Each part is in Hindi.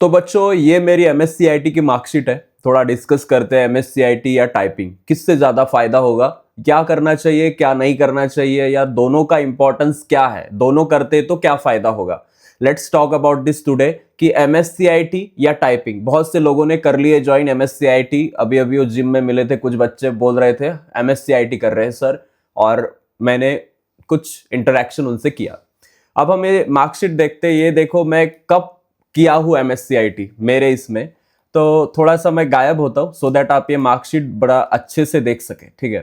तो बच्चों ये मेरी एमएससीआईटी की मार्कशीट है। थोड़ा डिस्कस करते हैं एमएससीआईटी या टाइपिंग किससे ज्यादा फायदा होगा, क्या करना चाहिए क्या नहीं करना चाहिए, या दोनों का इंपॉर्टेंस क्या है, दोनों करते तो क्या फायदा होगा। Let's talk about this today कि एमएससीआईटी या टाइपिंग। बहुत से लोगों ने कर लिए ज्वाइन एमएससीआईटी। अभी अभी वो जिम में मिले थे, कुछ बच्चे बोल रहे थे एमएससीआईटी कर रहे हैं सर, और मैंने कुछ इंटरेक्शन उनसे किया। अब हम ये मार्कशीट देखते हैं। ये देखो मैं कब किया हूँ एमएससीआईटी मेरे इसमें, तो थोड़ा सा मैं गायब होता हूँ सो दैट आप ये मार्कशीट बड़ा अच्छे से देख सके। ठीक है,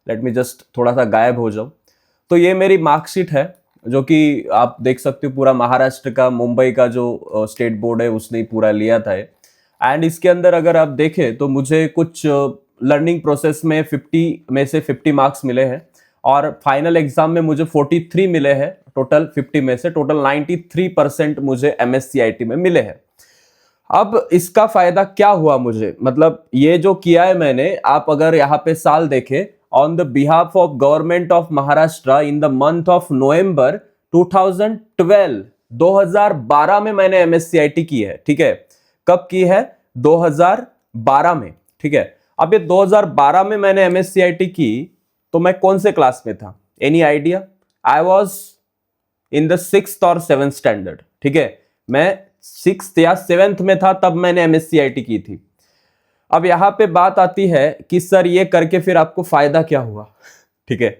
लेट मी जस्ट थोड़ा सा गायब हो जाऊँ। तो ये मेरी मार्कशीट है जो कि आप देख सकते हो, पूरा महाराष्ट्र का, मुंबई का जो स्टेट बोर्ड है उसने ही पूरा लिया था। एंड इसके अंदर अगर आप देखें तो मुझे कुछ लर्निंग प्रोसेस में 50 में से 50 मार्क्स मिले हैं, और फाइनल एग्जाम में मुझे 43 मिले हैं। टोटल 50 में से टोटल 93% मुझे एमएससीआईटी में मिले हैं। अब इसका फायदा क्या हुआ मुझे, मतलब ये जो किया है मैंने, आप अगर यहाँ पे साल देखें, on the behalf of government of Maharashtra in the month of November 2012, 2012 में मैंने एमएससीआईटी की है। ठीक है, कब की है? 2012 में। ठीक है, अब ये 2012 में मैंने एमएससीआईटी की, तो मैं कौन से क्लास में था? Any idea? I was in the 6th और 7th स्टैंडर्ड। ठीक है, मैं 6th या 7th में था तब मैंने एमएससीआईटी की थी। अब यहां पे बात आती है कि सर ये करके फिर आपको फायदा क्या हुआ? ठीक है,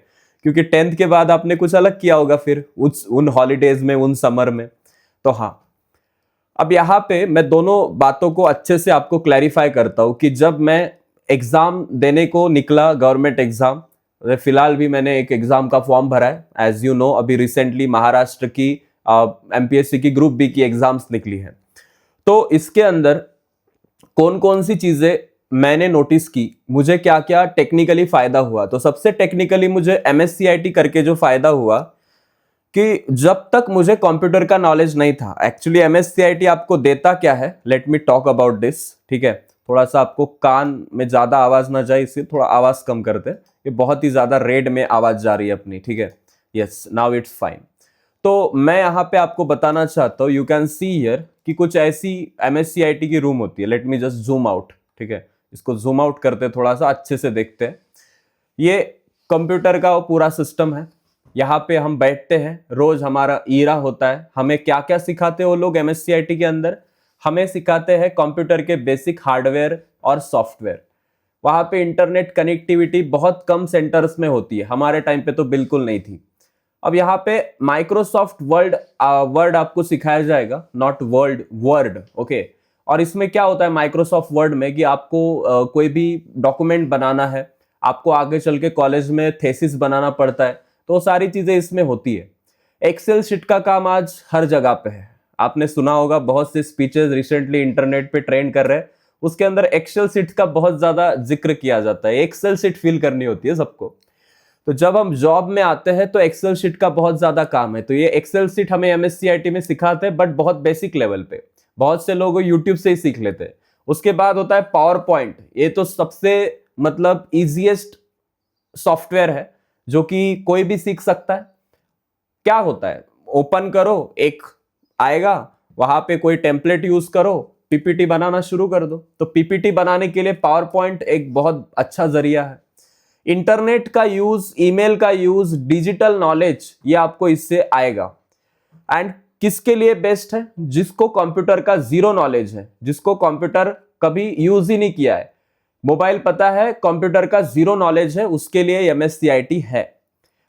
क्योंकि 10th के बाद आपने कुछ अलग किया होगा फिर उन हॉलीडेज में, उन समर में। तो हाँ, अब यहां पे मैं दोनों बातों को अच्छे से आपको क्लैरिफाई करता हूं कि जब मैं एग्जाम देने को निकला, गवर्नमेंट एग्जाम, फिलहाल भी मैंने एक एग्जाम का फॉर्म भरा है। एज यू नो, अभी रिसेंटली महाराष्ट्र की एमपीएससी की ग्रुप बी की एग्जाम्स निकली है। तो इसके अंदर कौन कौन सी चीजें मैंने नोटिस की, मुझे क्या क्या टेक्निकली फायदा हुआ। तो सबसे टेक्निकली मुझे एमएससीआईटी करके जो फायदा हुआ कि जब तक मुझे कंप्यूटर का नॉलेज नहीं था, एक्चुअली एमएससीआईटी आपको देता क्या है, let me talk about this. ठीक है, थोड़ा सा आपको कान में ज्यादा आवाज ना जाए, इसलिए थोड़ा आवाज कम करते। ये बहुत ही ज्यादा रेड में आवाज जा रही है अपनी। ठीक है, यस, नाउ इट्स फाइन। तो मैं यहाँ पे आपको बताना चाहता हूँ, यू कैन सी हियर कि कुछ ऐसी एमएससीआईटी की रूम होती है। Let me just zoom out. ठीक है, इसको जूम आउट करते, थोड़ा सा अच्छे से देखते हैं। ये कंप्यूटर का पूरा सिस्टम है। यहाँ पे हम बैठते हैं, रोज हमारा ईरा होता है। हमें क्या क्या सिखाते हैं वो लोग एमएससीआईटी के अंदर? हमें सिखाते हैं कंप्यूटर के बेसिक हार्डवेयर और सॉफ्टवेयर। वहां पे इंटरनेट कनेक्टिविटी बहुत कम सेंटर्स में होती है, हमारे टाइम पे तो बिल्कुल नहीं थी। अब यहाँ पे माइक्रोसॉफ्ट वर्ड आपको सिखाया जाएगा, नॉट वर्ड। ओके, और इसमें क्या होता है माइक्रोसॉफ्ट वर्ड में कि आपको कोई भी डॉक्यूमेंट बनाना है, आपको आगे चल के कॉलेज में थेसिस बनाना पड़ता है, तो सारी चीजें इसमें होती है। एक्सेल शीट का काम आज हर जगह पे है। आपने सुना होगा, बहुत से स्पीचेस रिसेंटली इंटरनेट पे ट्रेंड कर रहे हैं, उसके अंदर एक्सेल शीट का बहुत ज्यादा जिक्र किया जाता है। एक्सेल शीट फिल करनी होती है सबको। तो जब हम जॉब में आते हैं तो एक्सेल शीट का बहुत ज्यादा काम है। तो ये एक्सेल शीट हमें एमएससीआईटी में सिखाते हैं, बट बहुत बेसिक लेवल पे। बहुत से लोग यूट्यूब से ही सीख लेते हैं। उसके बाद होता है पावर पॉइंट। ये तो सबसे मतलब इजीएस्ट सॉफ्टवेयर है जो कि कोई भी सीख सकता है। क्या होता है, ओपन करो, एक आएगा, वहां पे कोई टेम्पलेट यूज करो, पीपीटी बनाना शुरू कर दो। तो पीपीटी बनाने के लिए पावर पॉइंट एक बहुत अच्छा जरिया है। इंटरनेट का यूज, ईमेल का यूज, डिजिटल नॉलेज, ये आपको इससे आएगा। एंड किसके लिए बेस्ट है? जिसको कंप्यूटर का जीरो नॉलेज है, जिसको कंप्यूटर कभी यूज ही नहीं किया है, मोबाइल पता है, कंप्यूटर का जीरो नॉलेज है, उसके लिए एमएससीआईटी है।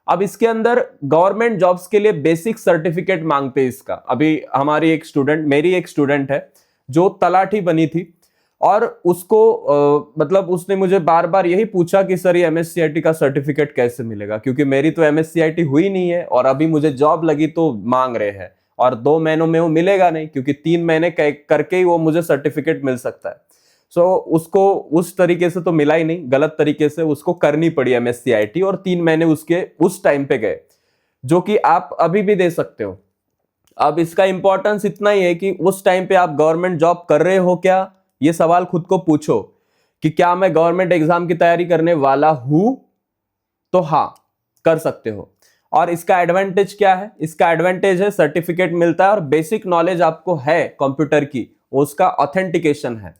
अब इसके अंदर गवर्नमेंट जॉब्स के लिए बेसिक सर्टिफिकेट मांगते हैं इसका। अभी हमारी एक स्टूडेंट, मेरी एक स्टूडेंट है जो तलाठी बनी थी, और उसको मतलब उसने मुझे बार बार यही पूछा कि सर ये एमएससीआईटी का सर्टिफिकेट कैसे मिलेगा, क्योंकि मेरी तो एमएससीआईटी हुई नहीं है और अभी मुझे जॉब लगी तो मांग रहे हैं, और 2 महीनों में वो मिलेगा नहीं, क्योंकि 3 महीने करके ही वो मुझे सर्टिफिकेट मिल सकता है। सो उसको उस तरीके से तो मिला ही नहीं, गलत तरीके से उसको करनी पड़ी एमएससीआईटी, और 3 महीने उसके उस टाइम पे गए, जो कि आप अभी भी दे सकते हो। अब इसका इंपॉर्टेंस इतना ही है कि उस टाइम पे आप गवर्नमेंट जॉब कर रहे हो क्या, ये सवाल खुद को पूछो कि क्या मैं गवर्नमेंट एग्जाम की तैयारी करने वाला हूं? तो हाँ, कर सकते हो। और इसका एडवांटेज क्या है? इसका एडवांटेज है सर्टिफिकेट मिलता है, और बेसिक नॉलेज आपको है कंप्यूटर की, उसका ऑथेंटिकेशन है।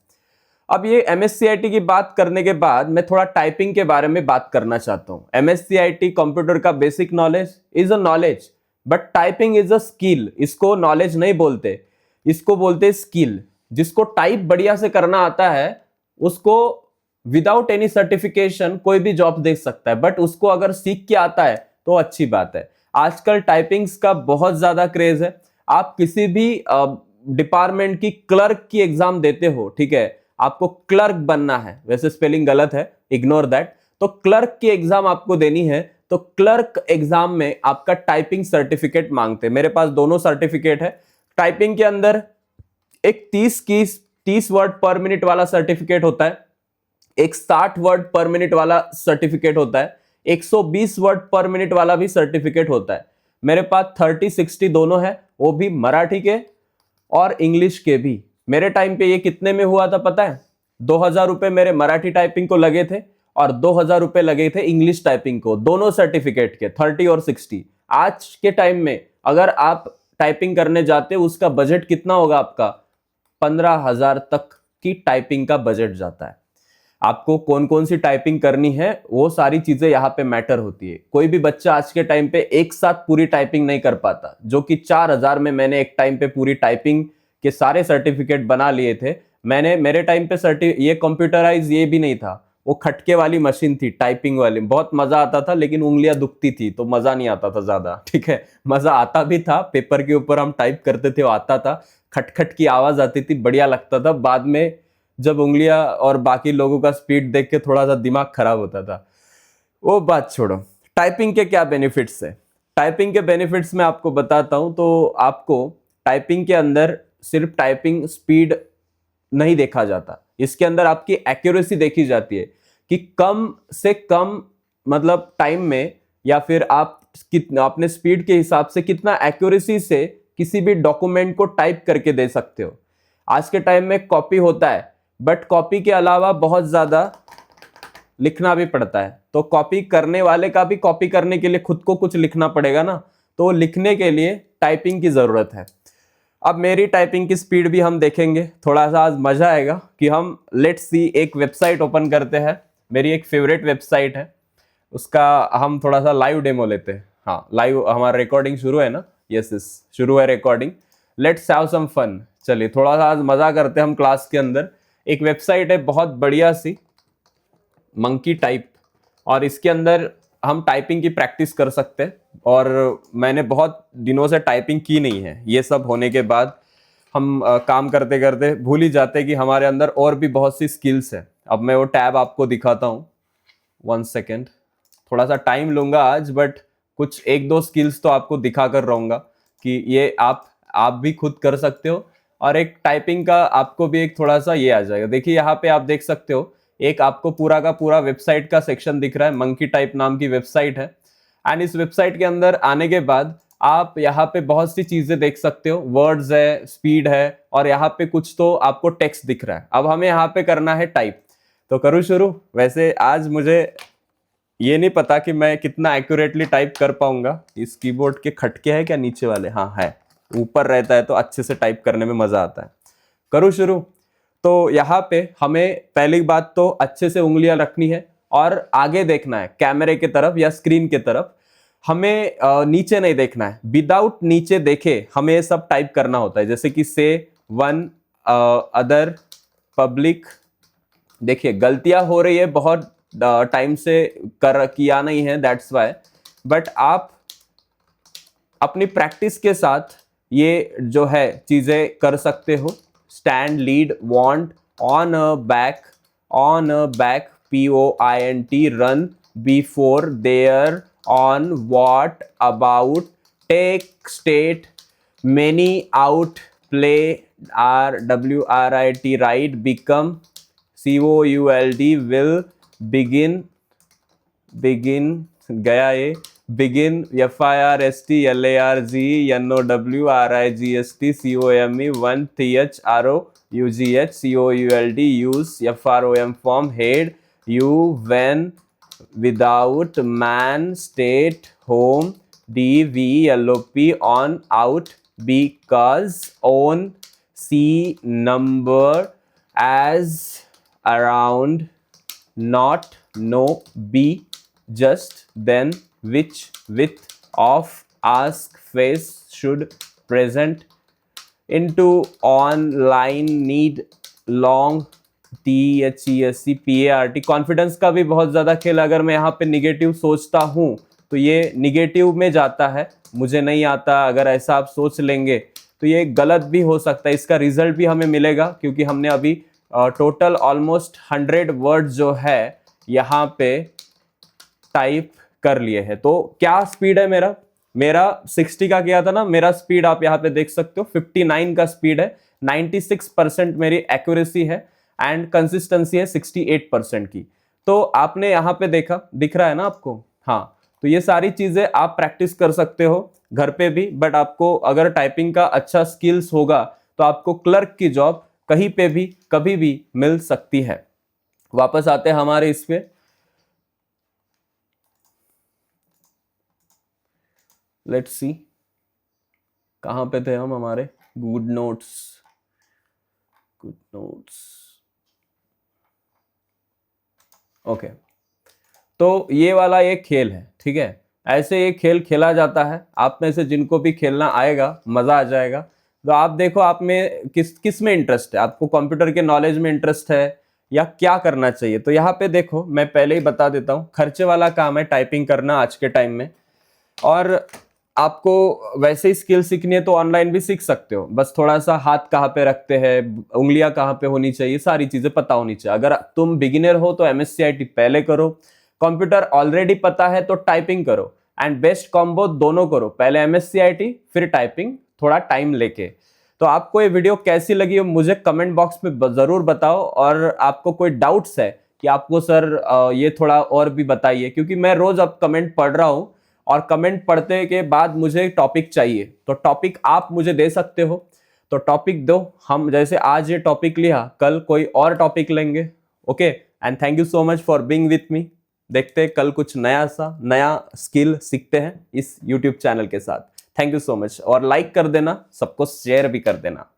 अब ये MSCIT की बात करने के बाद मैं थोड़ा टाइपिंग के बारे में बात करना चाहता हूँ। MSCIT कंप्यूटर का basic knowledge is a knowledge, but typing is a skill. इसको नॉलेज नहीं बोलते, इसको बोलते स्किल। जिसको टाइप बढ़िया से करना आता है उसको विदाउट एनी सर्टिफिकेशन कोई भी जॉब देख सकता है, बट उसको अगर सीख के आता है तो अच्छी बात है। आजकल टाइपिंग्स का बहुत ज्यादा क्रेज है। आप किसी भी डिपार्टमेंट की क्लर्क की एग्जाम देते हो, ठीक है, आपको क्लर्क बनना है, वैसे स्पेलिंग गलत है, इग्नोर दैट। तो क्लर्क की एग्जाम आपको देनी है, तो क्लर्क एग्जाम में आपका टाइपिंग सर्टिफिकेट मांगते हैं। मेरे पास दोनों सर्टिफिकेट है। टाइपिंग के अंदर एक 30 वर्ड पर मिनट वाला सर्टिफिकेट होता है, एक 60 वर्ड पर मिनट वाला सर्टिफिकेट होता है, 120 वर्ड पर मिनट वाला भी सर्टिफिकेट होता है। मेरे पास 30-60 दोनों है, वो भी मराठी के और इंग्लिश के भी। मेरे टाइम पे ये कितने में हुआ था पता है? 2000 रुपए मेरे मराठी टाइपिंग को लगे थे और 2000 रुपए लगे थे इंग्लिश टाइपिंग को, दोनों सर्टिफिकेट के 30 और 60। आज के टाइम में अगर आप टाइपिंग करने जाते हो उसका बजट कितना होगा आपका? 15,000 तक की टाइपिंग का बजट जाता है। आपको कौन कौन सी टाइपिंग करनी है वो सारी चीजें यहाँ पे मैटर होती है। कोई भी बच्चा आज के टाइम पे एक साथ पूरी टाइपिंग नहीं कर पाता, जो कि 4000 में मैंने एक टाइम पे पूरी टाइपिंग के सारे सर्टिफिकेट बना लिए थे। मैंने मेरे टाइम पे ये कंप्यूटराइज ये भी नहीं था, वो खटके वाली मशीन थी टाइपिंग वाली। बहुत मजा आता था लेकिन उंगलियां दुखती थी तो मजा नहीं आता था ज्यादा, ठीक है। मजा आता भी था, पेपर के ऊपर हम टाइप करते थे, वो आता था, खटखट की आवाज आती थी, बढ़िया लगता था। बाद में जब उंगलियां और बाकी लोगों का स्पीड देख के थोड़ा सा दिमाग खराब होता था। वो बात छोड़ो, टाइपिंग के क्या बेनिफिट्स है? टाइपिंग के बेनिफिट्स मैं आपको बताता हूं। तो आपको टाइपिंग के अंदर सिर्फ टाइपिंग स्पीड नहीं देखा जाता, इसके अंदर आपकी एक्यूरेसी देखी जाती है कि कम से कम मतलब टाइम में, या फिर आप कितना अपने स्पीड के हिसाब से कितना एक्यूरेसी से किसी भी डॉक्यूमेंट को टाइप करके दे सकते हो। आज के टाइम में कॉपी होता है, बट कॉपी के अलावा बहुत ज्यादा लिखना भी पड़ता है। तो कॉपी करने वाले का भी कॉपी करने के लिए खुद को कुछ लिखना पड़ेगा ना, तो लिखने के लिए टाइपिंग की जरूरत है। अब मेरी टाइपिंग की स्पीड भी हम देखेंगे, थोड़ा सा आज मजा आएगा कि हम लेट्स सी एक वेबसाइट ओपन करते हैं। मेरी एक फेवरेट वेबसाइट है, उसका हम थोड़ा सा लाइव डेमो लेते हैं। हाँ, लाइव हमारा रिकॉर्डिंग शुरू है ना? यस यस, शुरू है recording. Let's have some fun. चलिए थोड़ा सा आज मजा करते हैं हम क्लास के अंदर। एक वेबसाइट है बहुत बढ़िया सी, मंकी टाइप, और इसके अंदर हम टाइपिंग की प्रैक्टिस कर सकते हैं। और मैंने बहुत दिनों से टाइपिंग की नहीं है। ये सब होने के बाद हम काम करते करते भूल ही जाते हैं कि हमारे अंदर और भी बहुत सी स्किल्स है। अब मैं वो टैब आपको दिखाता हूँ, 1 सेकेंड। थोड़ा सा टाइम लूंगा आज, बट कुछ एक दो स्किल्स तो आपको दिखा कर रहूंगा कि ये आप भी खुद कर सकते हो। और एक टाइपिंग का आपको भी एक थोड़ा सा ये आ जाएगा। देखिए यहाँ पे आप देख सकते हो, एक आपको पूरा का पूरा वेबसाइट का सेक्शन दिख रहा है। मंकी टाइप नाम की वेबसाइट है। एंड इस वेबसाइट के अंदर आने के बाद आप यहाँ पे बहुत सी चीजें देख सकते हो, वर्ड्स है, स्पीड है, और यहाँ पे कुछ तो आपको टेक्स्ट दिख रहा है। अब हमें यहाँ पे करना है टाइप, तो करूँ शुरू? वैसे आज मुझे ये नहीं पता कि मैं कितना एक्यूरेटली टाइप कर पाऊंगा। इस कीबोर्ड के खटके हैं क्या नीचे वाले? हाँ है, ऊपर रहता है तो अच्छे से टाइप करने में मजा आता है। करूँ शुरू? तो यहाँ पे हमें पहली बात तो अच्छे से उंगलियां रखनी है और आगे देखना है कैमरे की तरफ या स्क्रीन की तरफ। हमें नीचे नहीं देखना है। विदाउट नीचे देखे हमें सब टाइप करना होता है, जैसे कि से, वन, अदर, पब्लिक। देखिए गलतियां हो रही है, बहुत टाइम से किया नहीं है, दैट्स वाई। बट आप अपनी प्रैक्टिस के साथ ये जो है चीजें कर सकते हो। Stand, lead, want, on a back, POINT, run, before, there, on, what, about, take, state, many, out, play, WRIT, right, become, COULD, will, begin, गया ये, begin, FIRST, LARG, NOWRIGST, COME, 1 THROUGH, COULD, use, FROM, form, head, you, when, without, man, state, home, DVLOP, on, out, because, on, see number as around not no be just then which with of ask face should present into online need long THESCPART। Confidence का भी बहुत ज़्यादा खेल। अगर मैं यहाँ पे निगेटिव सोचता हूँ तो ये निगेटिव में जाता है, मुझे नहीं आता। अगर ऐसा आप सोच लेंगे तो ये गलत भी हो सकता है। इसका रिजल्ट भी हमें मिलेगा क्योंकि हमने अभी टोटल ऑलमोस्ट 100 वर्ड जो है यहाँ पे टाइप कर लिए हैं। तो क्या स्पीड है मेरा 60 का किया था ना, मेरा स्पीड आप यहाँ पे देख सकते हो 59 का स्पीड है। 96% मेरी एक्यूरेसी है एंड कंसिस्टेंसी है 68% की। तो आपने यहाँ पे देखा, दिख रहा है ना आपको? हाँ, तो ये सारी चीजें आप प्रैक्टिस कर सकते हो घर पे भी। बट आपको अगर टाइपिंग का अच्छा स्किल्स होगा तो आपको क्लर्क की जॉब कहीं पे भी कभी भी मिल सकती है। वापस आते हैं हमारे इस पे, लेट्स सी कहां पे थे हम हमारे गुड नोट्स। ओके, तो ये वाला एक खेल है, ठीक है। ऐसे ये खेल खेला जाता है। आप में से जिनको भी खेलना आएगा मजा आ जाएगा। तो आप देखो आप में किस में इंटरेस्ट है, आपको कंप्यूटर के नॉलेज में इंटरेस्ट है या क्या करना चाहिए। तो यहाँ पे देखो, मैं पहले ही बता देता हूँ, खर्चे वाला काम है टाइपिंग करना आज के टाइम में। और आपको वैसे ही स्किल सीखनी है तो ऑनलाइन भी सीख सकते हो। बस थोड़ा सा हाथ कहाँ पे रखते हैं, उंगलियां कहाँ पे होनी चाहिए, सारी चीजें पता होनी चाहिए। अगर तुम बिगिनर हो तो MSc IT पहले करो, कंप्यूटर ऑलरेडी पता है तो टाइपिंग करो, एंड बेस्ट कॉम्बो दोनों करो, पहले MSc IT फिर टाइपिंग, थोड़ा टाइम लेके। तो आपको ये वीडियो कैसी लगी हो मुझे कमेंट बॉक्स में जरूर बताओ। और आपको कोई डाउट्स है कि आपको सर ये थोड़ा और भी बताइए, क्योंकि मैं रोज अब कमेंट पढ़ रहा हूँ और कमेंट पढ़ने के बाद मुझे टॉपिक चाहिए। तो टॉपिक आप मुझे दे सकते हो, तो टॉपिक दो। हम जैसे आज ये टॉपिक लिया, कल कोई और टॉपिक लेंगे। Okay, and thank you so much for being with me. देखते हैं कल कुछ नया स्किल सीखते हैं इस यूट्यूब चैनल के साथ। थैंक यू सो मच, और लाइक कर देना, सबको शेयर भी कर देना।